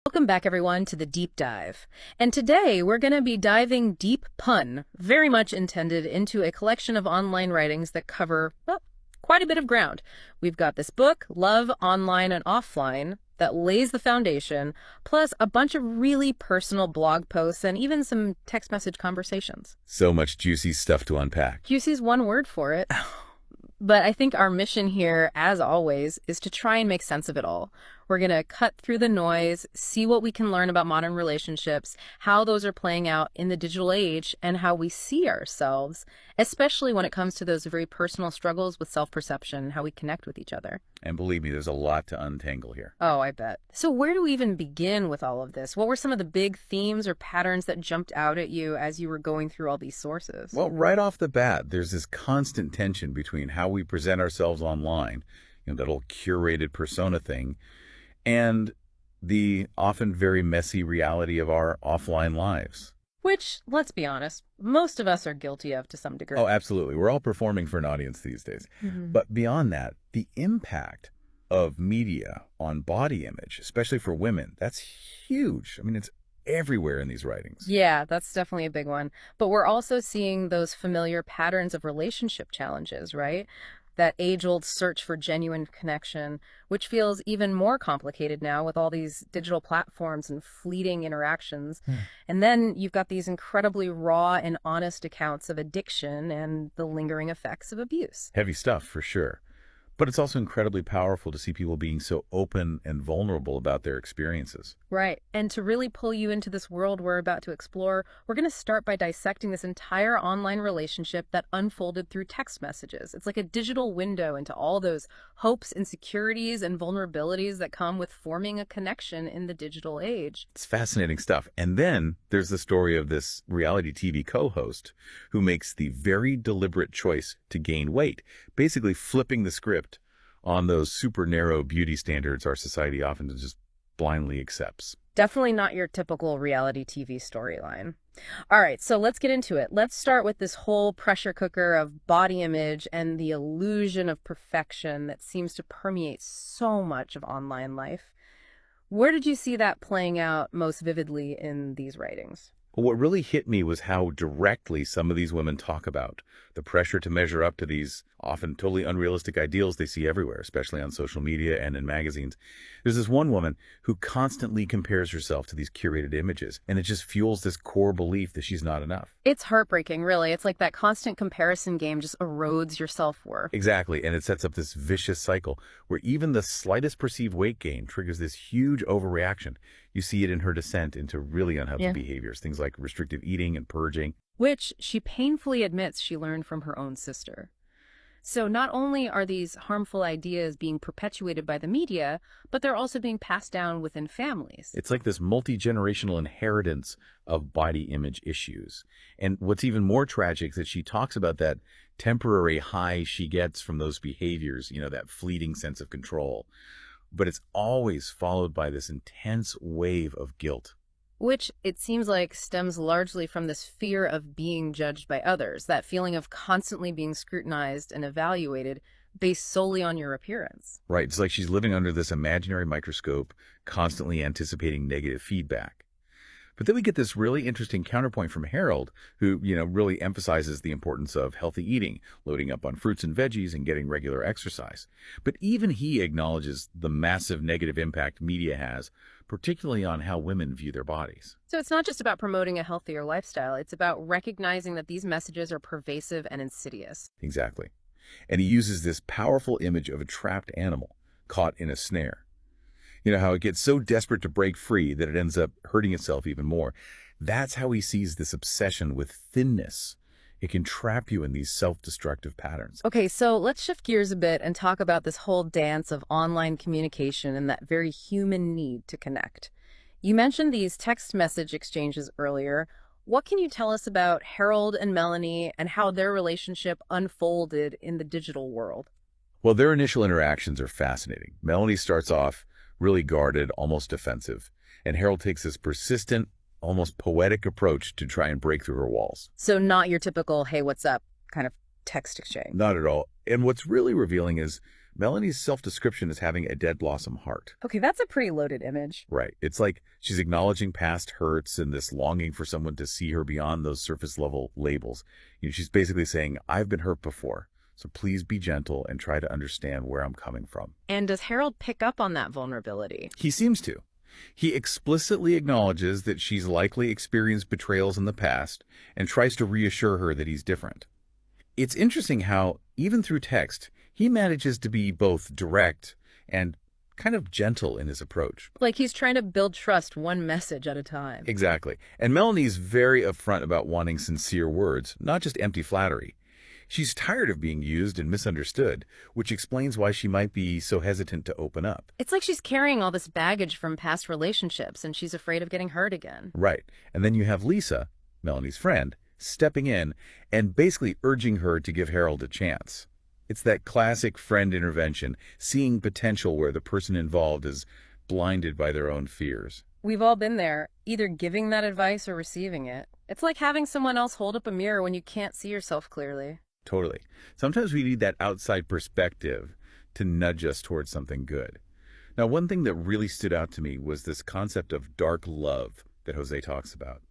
Welcome back, everyone, to the Deep Dive. And today we're going to be diving deep pun, very much intended, into a collection of online writings that cover, well, quite a bit of ground. We've got this book, Love, Online and Offline, that lays the foundation, plus a bunch of really personal blog posts and even some text message conversations. So much juicy stuff to unpack. Juicy's one word for it. But I think our mission here, as always, is to try and make sense of it all. We're going to cut through the noise, see what we can learn about modern relationships, how those are playing out in the digital age, and how we see ourselves, especially when it comes to those very personal struggles with self-perception and how we connect with each other. And believe me, there's a lot to untangle here. Oh, I bet. So where do we even begin with all of this? What were some of the big themes or patterns that jumped out at you as you were going through all these sources? Well, right off the bat, there's this constant tension between how we present ourselves online, that whole curated persona thing, and the often very messy reality of our offline lives. Which, let's be honest, most of us are guilty of to some degree. Oh, absolutely. We're all performing for an audience these days. But beyond that, the impact of media on body image, especially for women, that's huge. I mean, it's everywhere in these writings. Yeah, that's definitely a big one. But we're also seeing those familiar patterns of relationship challenges, right? That age-old search for genuine connection, which feels even more complicated now with all these digital platforms and fleeting interactions. And then you've got these incredibly raw and honest accounts of addiction and the lingering effects of abuse. Heavy stuff, for sure. But it's also incredibly powerful to see people being so open and vulnerable about their experiences. Right. And to really pull you into this world we're about to explore, we're going to start by dissecting this entire online relationship that unfolded through text messages. It's like a digital window into all those hopes, insecurities, and vulnerabilities that come with forming a connection in the digital age. It's fascinating stuff. And then there's the story of this reality TV co-host who makes the very deliberate choice to gain weight, basically flipping the script on those super narrow beauty standards our society often just blindly accepts. Definitely not your typical reality TV storyline. All right, so let's get into it. Let's start with this whole pressure cooker of body image and the illusion of perfection that seems to permeate so much of online life. Where did you see that playing out most vividly in these writings? Well, what really hit me was how directly some of these women talk about the pressure to measure up to these often totally unrealistic ideals they see everywhere, especially on social media and in magazines. There's this one woman who constantly compares herself to these curated images, and it just fuels this core belief that she's not enough. It's heartbreaking, really. It's like that constant comparison game just erodes your self-worth. Exactly, and it sets up this vicious cycle where even the slightest perceived weight gain triggers this huge overreaction. You see it in her descent into really unhealthy behaviors, things like restrictive eating and purging. Which she painfully admits she learned from her own sister. So not only are these harmful ideas being perpetuated by the media, but they're also being passed down within families. It's like this multi-generational inheritance of body image issues. And what's even more tragic is that she talks about that temporary high she gets from those behaviors, that fleeting sense of control. But it's always followed by this intense wave of guilt. Which it seems like stems largely from this fear of being judged by others, that feeling of constantly being scrutinized and evaluated based solely on your appearance. Right. It's like she's living under this imaginary microscope, constantly anticipating negative feedback. But then we get this really interesting counterpoint from Harold, who, really emphasizes the importance of healthy eating, loading up on fruits and veggies, and getting regular exercise. But even he acknowledges the massive negative impact media has, particularly on how women view their bodies. So it's not just about promoting a healthier lifestyle. It's about recognizing that these messages are pervasive and insidious. Exactly. And he uses this powerful image of a trapped animal caught in a snare. How it gets so desperate to break free that it ends up hurting itself even more. That's how he sees this obsession with thinness. It can trap you in these self-destructive patterns. Okay, so let's shift gears a bit and talk about this whole dance of online communication and that very human need to connect. You mentioned these text message exchanges earlier. What can you tell us about Harold and Melanie and how their relationship unfolded in the digital world? Well, their initial interactions are fascinating. Melanie starts off really guarded, almost defensive. And Harold takes this persistent, almost poetic approach to try and break through her walls. So not your typical, hey, what's up kind of text exchange. Not at all. And what's really revealing is Melanie's self-description is having a dead blossom heart. Okay, that's a pretty loaded image. Right. It's like she's acknowledging past hurts and this longing for someone to see her beyond those surface level labels. She's basically saying, I've been hurt before, so please be gentle and try to understand where I'm coming from. And does Harold pick up on that vulnerability? He seems to. He explicitly acknowledges that she's likely experienced betrayals in the past and tries to reassure her that he's different. It's interesting how, even through text, he manages to be both direct and kind of gentle in his approach. Like he's trying to build trust one message at a time. Exactly. And Melanie's very upfront about wanting sincere words, not just empty flattery. She's tired of being used and misunderstood, which explains why she might be so hesitant to open up. It's like she's carrying all this baggage from past relationships and she's afraid of getting hurt again. Right. And then you have Lisa, Melanie's friend, stepping in and basically urging her to give Harold a chance. It's that classic friend intervention, seeing potential where the person involved is blinded by their own fears. We've all been there, either giving that advice or receiving it. It's like having someone else hold up a mirror when you can't see yourself clearly. Totally. Sometimes we need that outside perspective to nudge us towards something good. Now, one thing that really stood out to me was this concept of dark love that Jose talks about.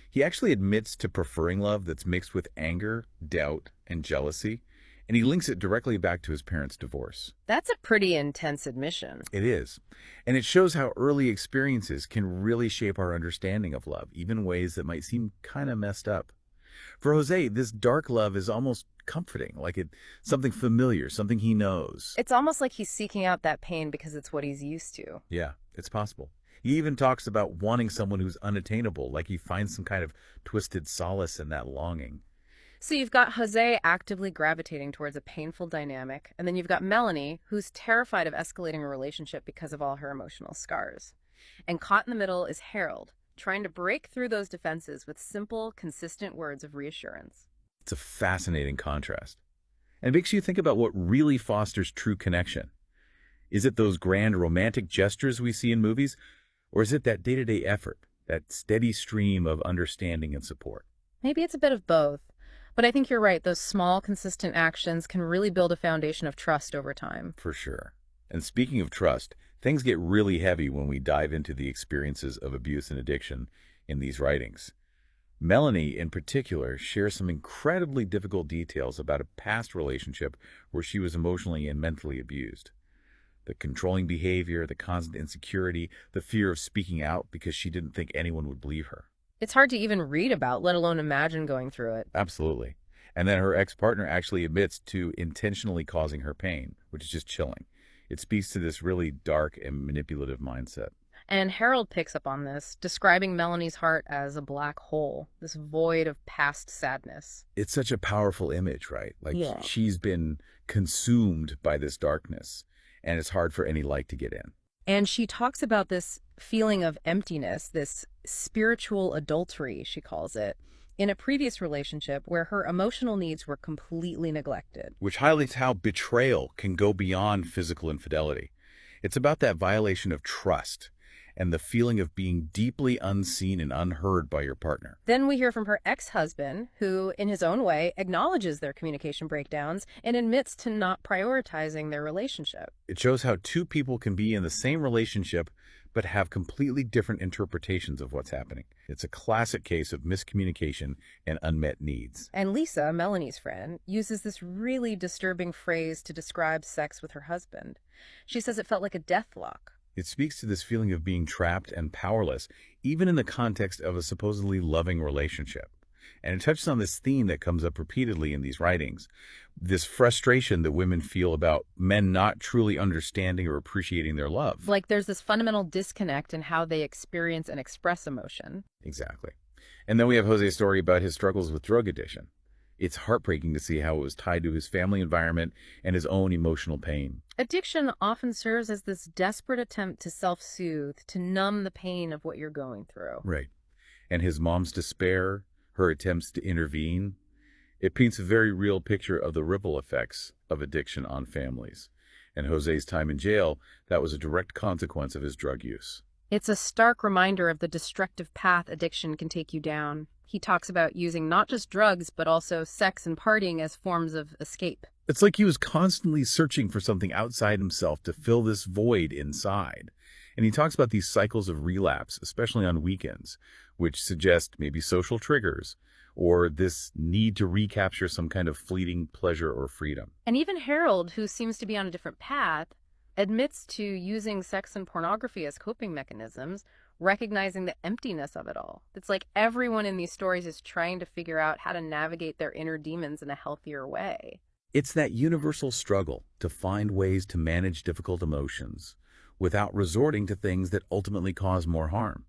He actually admits to preferring love that's mixed with anger, doubt, and jealousy, and he links it directly back to his parents' divorce. That's a pretty intense admission. It is. And it shows how early experiences can really shape our understanding of love, even in ways that might seem kind of messed up. For Jose, this dark love is almost comforting, like it's something familiar, something he knows. It's almost like he's seeking out that pain because it's what he's used to. Yeah, it's possible. He even talks about wanting someone who's unattainable, like he finds some kind of twisted solace in that longing. So you've got Jose actively gravitating towards a painful dynamic, and then you've got Melanie, who's terrified of escalating a relationship because of all her emotional scars. And caught in the middle is Harold, trying to break through those defenses with simple, consistent words of reassurance. It's a fascinating contrast. And it makes you think about what really fosters true connection. Is it those grand romantic gestures we see in movies, or is it that day-to-day effort, that steady stream of understanding and support? Maybe it's a bit of both, but I think you're right. Those small, consistent actions can really build a foundation of trust over time. For sure. And speaking of trust, things get really heavy when we dive into the experiences of abuse and addiction in these writings. Melanie, in particular, shares some incredibly difficult details about a past relationship where she was emotionally and mentally abused. The controlling behavior, the constant insecurity, the fear of speaking out because she didn't think anyone would believe her. It's hard to even read about, let alone imagine going through it. Absolutely. And then her ex-partner actually admits to intentionally causing her pain, which is just chilling. It speaks to this really dark and manipulative mindset. And Harold picks up on this, describing Melanie's heart as a black hole, this void of past sadness. It's such a powerful image, right? Like Yeah. she's been consumed by this darkness, and it's hard for any light to get in. And she talks about this feeling of emptiness, this spiritual adultery, she calls it, in a previous relationship where her emotional needs were completely neglected. Which highlights how betrayal can go beyond physical infidelity. It's about that violation of trust and the feeling of being deeply unseen and unheard by your partner. Then we hear from her ex-husband, who, in his own way, acknowledges their communication breakdowns and admits to not prioritizing their relationship. It shows how two people can be in the same relationship but have completely different interpretations of what's happening. It's a classic case of miscommunication and unmet needs. And Lisa, Melanie's friend, uses this really disturbing phrase to describe sex with her husband. She says it felt like a deathlock. It speaks to this feeling of being trapped and powerless, even in the context of a supposedly loving relationship. And it touches on this theme that comes up repeatedly in these writings, this frustration that women feel about men not truly understanding or appreciating their love. Like there's this fundamental disconnect in how they experience and express emotion. Exactly. And then we have Jose's story about his struggles with drug addiction. It's heartbreaking to see how it was tied to his family environment and his own emotional pain. Addiction often serves as this desperate attempt to self-soothe, to numb the pain of what you're going through. Right. And his mom's despair, her attempts to intervene, it paints a very real picture of the ripple effects of addiction on families. And Jose's time in jail, that was a direct consequence of his drug use. It's a stark reminder of the destructive path addiction can take you down. He talks about using not just drugs, but also sex and partying as forms of escape. It's like he was constantly searching for something outside himself to fill this void inside. And he talks about these cycles of relapse, especially on weekends, which suggest maybe social triggers or this need to recapture some kind of fleeting pleasure or freedom. And even Harold, who seems to be on a different path, admits to using sex and pornography as coping mechanisms, recognizing the emptiness of it all. It's like everyone in these stories is trying to figure out how to navigate their inner demons in a healthier way. It's that universal struggle to find ways to manage difficult emotions without resorting to things that ultimately cause more harm.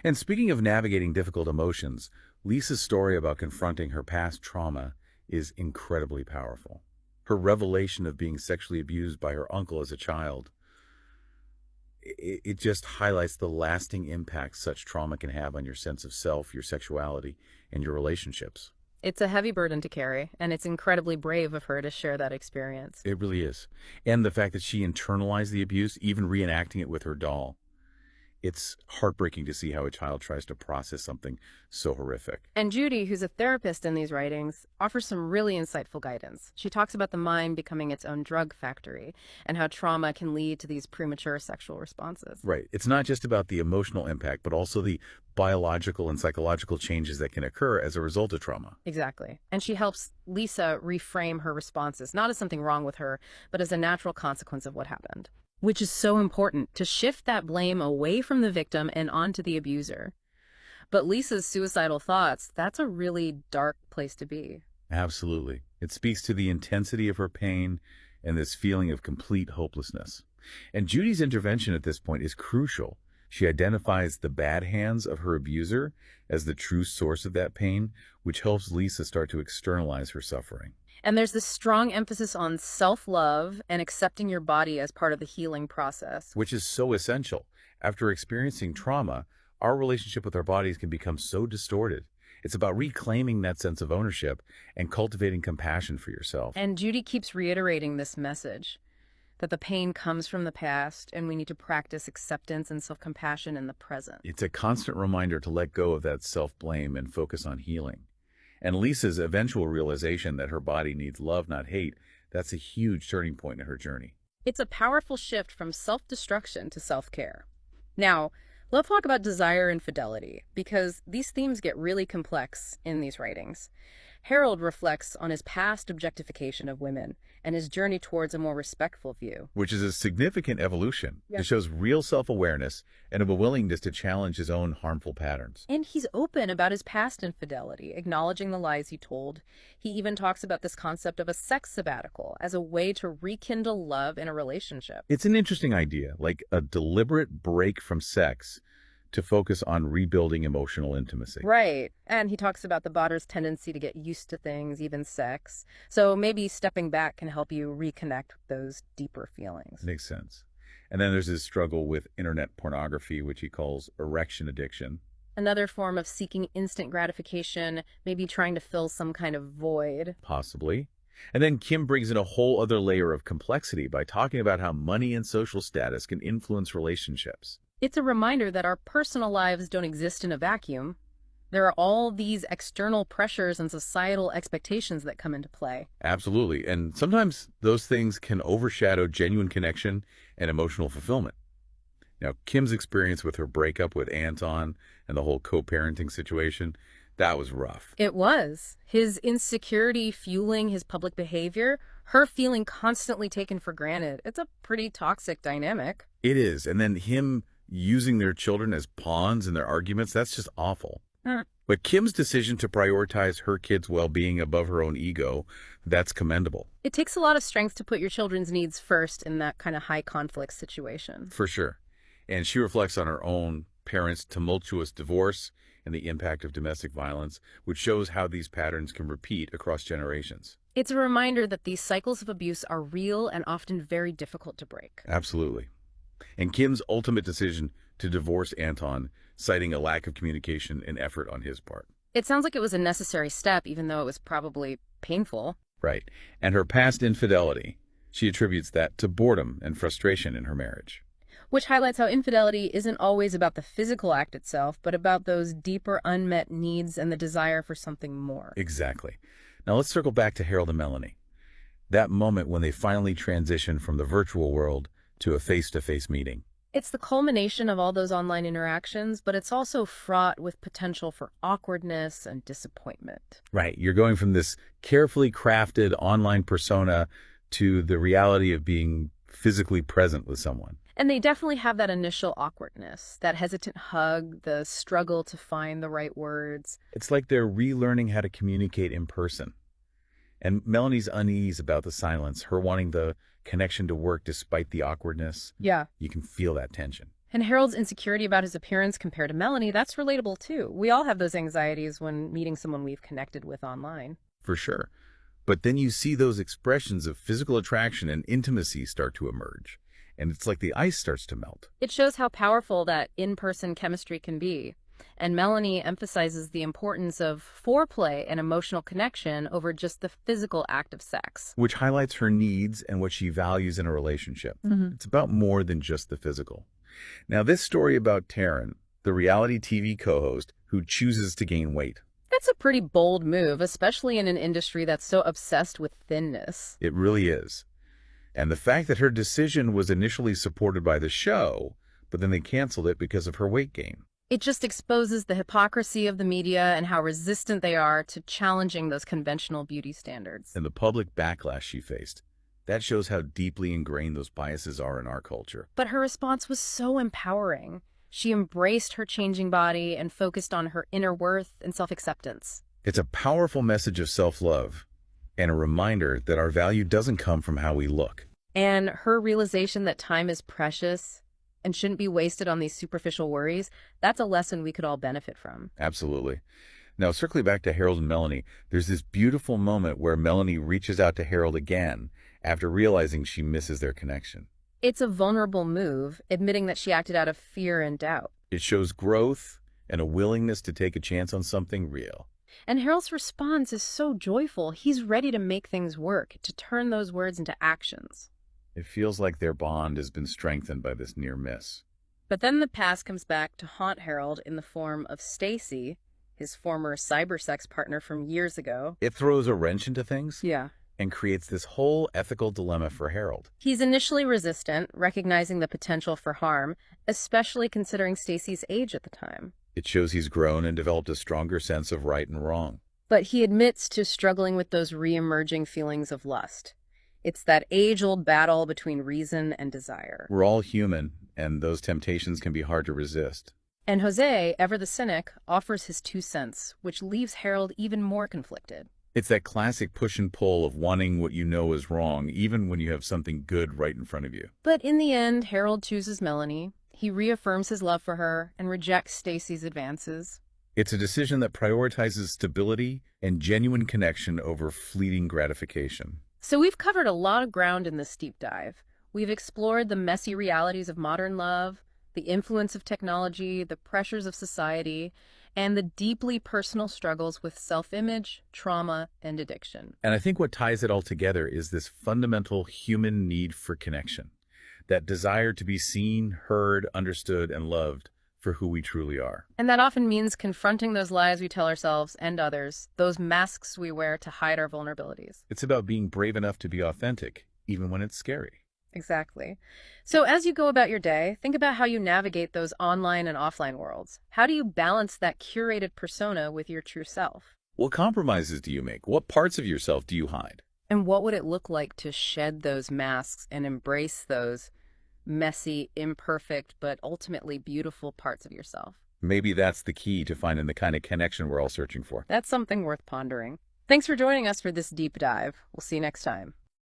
And speaking of navigating difficult emotions, Lisa's story about confronting her past trauma is incredibly powerful. Her revelation of being sexually abused by her uncle as a child, it just highlights the lasting impact such trauma can have on your sense of self, your sexuality, and your relationships. It's a heavy burden to carry, and it's incredibly brave of her to share that experience. It really is. And the fact that she internalized the abuse, even reenacting it with her doll, it's heartbreaking to see how a child tries to process something so horrific. And Judy, who's a therapist in these writings, offers some really insightful guidance. She talks about the mind becoming its own drug factory and how trauma can lead to these premature sexual responses. Right. It's not just about the emotional impact, but also the biological and psychological changes that can occur as a result of trauma. Exactly. And she helps Lisa reframe her responses, not as something wrong with her, but as a natural consequence of what happened. Which is so important, to shift that blame away from the victim and onto the abuser. But Lisa's suicidal thoughts, that's a really dark place to be. Absolutely. It speaks to the intensity of her pain and this feeling of complete hopelessness. And Judy's intervention at this point is crucial. She identifies the bad hands of her abuser as the true source of that pain, which helps Lisa start to externalize her suffering. And there's this strong emphasis on self-love and accepting your body as part of the healing process. Which is so essential. After experiencing trauma, our relationship with our bodies can become so distorted. It's about reclaiming that sense of ownership and cultivating compassion for yourself. And Judy keeps reiterating this message, that the pain comes from the past and we need to practice acceptance and self-compassion in the present. It's a constant reminder to let go of that self-blame and focus on healing. And Lisa's eventual realization that her body needs love, not hate, that's a huge turning point in her journey. It's a powerful shift from self-destruction to self-care. Now, let's talk about desire and fidelity, because these themes get really complex in these writings. Harold reflects on his past objectification of women and his journey towards a more respectful view. Which is a significant evolution. Yeah. It shows real self-awareness and a willingness to challenge his own harmful patterns. And he's open about his past infidelity, acknowledging the lies he told. He even talks about this concept of a sex sabbatical as a way to rekindle love in a relationship. It's an interesting idea, like a deliberate break from sex to focus on rebuilding emotional intimacy. Right. And he talks about the body's tendency to get used to things, even sex. So maybe stepping back can help you reconnect with those deeper feelings. Makes sense. And then there's his struggle with internet pornography, which he calls erection addiction. Another form of seeking instant gratification, maybe trying to fill some kind of void. Possibly. And then Kim brings in a whole other layer of complexity by talking about how money and social status can influence relationships. It's a reminder that our personal lives don't exist in a vacuum. There are all these external pressures and societal expectations that come into play. Absolutely. And sometimes those things can overshadow genuine connection and emotional fulfillment. Now, Kim's experience with her breakup with Anton and the whole co-parenting situation, that was rough. It was. His insecurity fueling his public behavior, her feeling constantly taken for granted. It's a pretty toxic dynamic. It is. And then him using their children as pawns in their arguments, that's just awful. But Kim's decision to prioritize her kids' well-being above her own ego, that's commendable. It takes a lot of strength to put your children's needs first in that kind of high conflict situation. For sure. And she reflects on her own parents' tumultuous divorce and the impact of domestic violence, which shows how these patterns can repeat across generations. It's a reminder that these cycles of abuse are real and often very difficult to break. Absolutely. And Kim's ultimate decision to divorce Anton, citing a lack of communication and effort on his part. It sounds like it was a necessary step, even though it was probably painful. Right. And her past infidelity, she attributes that to boredom and frustration in her marriage. which highlights how infidelity isn't always about the physical act itself, but about those deeper unmet needs and the desire for something more. Exactly. Now let's circle back to Harold and Melanie. That moment when they finally transition from the virtual world to a face-to-face meeting. It's the culmination of all those online interactions, but it's also fraught with potential for awkwardness and disappointment. Right. You're going from this carefully crafted online persona to the reality of being physically present with someone. And they definitely have that initial awkwardness, that hesitant hug, the struggle to find the right words. It's like they're relearning how to communicate in person. And Melanie's unease about the silence, her wanting the connection to work despite the awkwardness. Yeah. You can feel that tension. And Harold's insecurity about his appearance compared to Melanie, that's relatable too. We all have those anxieties when meeting someone we've connected with online. For sure. But then you see those expressions of physical attraction and intimacy start to emerge. And it's like the ice starts to melt. It shows how powerful that in-person chemistry can be. And Melanie emphasizes the importance of foreplay and emotional connection over just the physical act of sex. Which highlights her needs and what she values in a relationship. It's about more than just the physical. Now, this story about Taryn, the reality TV co-host who chooses to gain weight. That's a pretty bold move, especially in an industry that's so obsessed with thinness. It really is. And the fact that her decision was initially supported by the show, but then they canceled it because of her weight gain. It just exposes the hypocrisy of the media and how resistant they are to challenging those conventional beauty standards. And the public backlash she faced. That shows how deeply ingrained those biases are in our culture. But her response was so empowering. She embraced her changing body and focused on her inner worth and self-acceptance. It's a powerful message of self-love and a reminder that our value doesn't come from how we look. And her realization that time is precious and shouldn't be wasted on these superficial worries, that's a lesson we could all benefit from. Absolutely. Now, circling back to Harold and Melanie, there's this beautiful moment where Melanie reaches out to Harold again after realizing she misses their connection. It's a vulnerable move, admitting that she acted out of fear and doubt. It shows growth and a willingness to take a chance on something real. And Harold's response is so joyful. He's ready to make things work, to turn those words into actions. It feels like their bond has been strengthened by this near miss. But then the past comes back to haunt Harold in the form of Stacy, his former cybersex partner from years ago. It throws a wrench into things Yeah. and creates this whole ethical dilemma for Harold. He's initially resistant, recognizing the potential for harm, especially considering Stacy's age at the time. It shows he's grown and developed a stronger sense of right and wrong. But he admits to struggling with those re-emerging feelings of lust. It's that age-old battle between reason and desire. We're all human, and those temptations can be hard to resist. And Jose, ever the cynic, offers his 2 cents, which leaves Harold even more conflicted. It's that classic push and pull of wanting what you know is wrong, even when you have something good right in front of you. But in the end, Harold chooses Melanie. He reaffirms his love for her and rejects Stacy's advances. It's a decision that prioritizes stability and genuine connection over fleeting gratification. So we've covered a lot of ground in this deep dive. We've explored the messy realities of modern love, the influence of technology, the pressures of society, and the deeply personal struggles with self-image, trauma, and addiction. And I think what ties it all together is this fundamental human need for connection, that desire to be seen, heard, understood, and loved for who we truly are. And that often means confronting those lies we tell ourselves and others, those masks we wear to hide our vulnerabilities. It's about being brave enough to be authentic, even when it's scary. Exactly. So as you go about your day, think about how you navigate those online and offline worlds. How do you balance that curated persona with your true self? What compromises do you make? What parts of yourself do you hide? And what would it look like to shed those masks and embrace those messy, imperfect, but ultimately beautiful parts of yourself? Maybe that's the key to finding the kind of connection we're all searching for. That's something worth pondering. Thanks for joining us for this deep dive. We'll see you next time.